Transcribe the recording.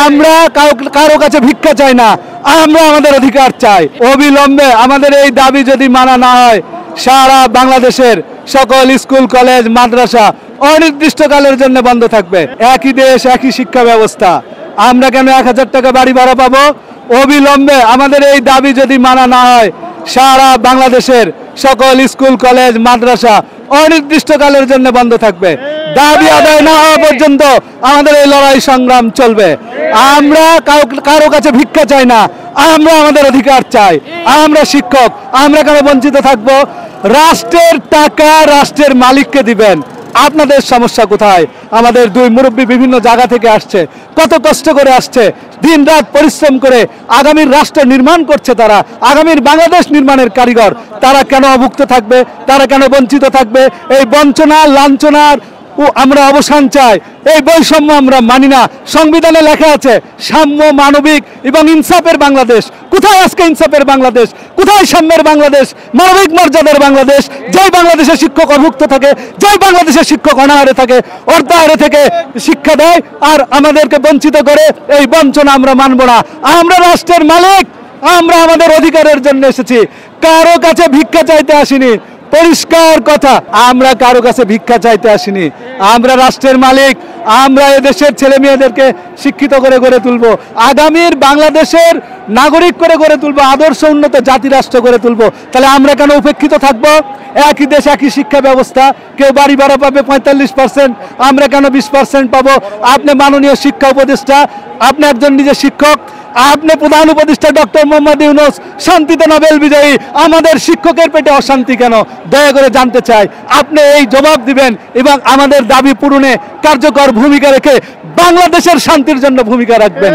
আমরা কারো কাছে ভিক্ষা চাই না, আমরা আমাদের অধিকার চাই। অবিলম্বে আমাদের এই দাবি যদি মানা না হয়, সারা বাংলাদেশের সকল স্কুল কলেজ মাদ্রাসা অনির্দিষ্টকালের জন্য বন্ধ থাকবে। একই দেশ একই শিক্ষা ব্যবস্থা, আমরা কেন 1000 টাকা বাড়ি ভাড়া পাবো? অবিলম্বে আমাদের এই দাবি যদি মানা না হয়, সারা বাংলাদেশের সকল স্কুল কলেজ মাদ্রাসা অনির্দিষ্টকালের জন্য বন্ধ থাকবে। দাবি আদায় না হওয়া পর্যন্ত আমাদের এই লড়াই সংগ্রাম চলবে। আমরা কারো কাছে ভিক্ষা চাই না, আমরা আমাদের অধিকার চাই। আমরা শিক্ষক, আমরা কেন বঞ্চিত থাকব? রাষ্ট্রের টাকা রাষ্ট্রের মালিককে দিবেন। আপনাদের সমস্যা কোথায়? আমাদের দুই মুরব্বী বিভিন্ন জায়গা থেকে আসছে, কত কষ্ট করে আসছে, দিন রাত পরিশ্রম করে আগামীর রাষ্ট্র নির্মাণ করছে। তারা আগামীর বাংলাদেশ নির্মাণের কারিগর। তারা কেন অভুক্ত থাকবে? তারা কেন বঞ্চিত থাকবে? এই বঞ্চনা লাঞ্ছনার আমরা অবসান চাই। এই বৈষম্য আমরা মানি না। সংবিধানে লেখা আছে সাম্য, মানবিক এবং ইনসাফের বাংলাদেশ। কোথায় আজকে ইনসাফের বাংলাদেশ? কোথায় সাম্যের বাংলাদেশ, মানবিক মর্যাদার বাংলাদেশ? যেই বাংলাদেশের শিক্ষক অভুক্ত থাকে, যেই বাংলাদেশের শিক্ষক অনাহারে থাকে, অর্ধাহারে থেকে শিক্ষা দেয় আর আমাদেরকে বঞ্চিত করে, এই বঞ্চনা আমরা মানব না। আমরা রাষ্ট্রের মালিক, আমরা আমাদের অধিকারের জন্য এসেছি, কারো কাছে ভিক্ষা চাইতে আসিনি। পরিষ্কার কথা, আমরা কারো কাছে ভিক্ষা চাইতে আসিনি। আমরা রাষ্ট্রের মালিক, আমরা এদেশের ছেলে মেয়েদেরকে শিক্ষিত করে গড়ে তুলবো, আগামীর বাংলাদেশের নাগরিক করে গড়ে তুলবো, আদর্শ উন্নত জাতি রাষ্ট্র করে তুলবো। তাহলে আমরা কেন উপেক্ষিত থাকবো? একই দেশ একই শিক্ষা ব্যবস্থা, কেউ বাড়ি ভাড়া পাবে 45%, আমরা কেন 20% পাবো? আপনি মাননীয় শিক্ষা উপদেষ্টা, আপনি একজন নিজে শিক্ষক, আপনি প্রধান উপদেষ্টা ডক্টর মোহাম্মদ ইউনূস শান্তিতে নোবেল বিজয়ী, আমাদের শিক্ষকের পেটে অশান্তি কেন? দয়া করে জানতে চাই। আপনি এই জবাব দিবেন এবং আমাদের দাবি পূরণে কার্যকর ভূমিকা রেখে বাংলাদেশের শান্তির জন্য ভূমিকা রাখবেন।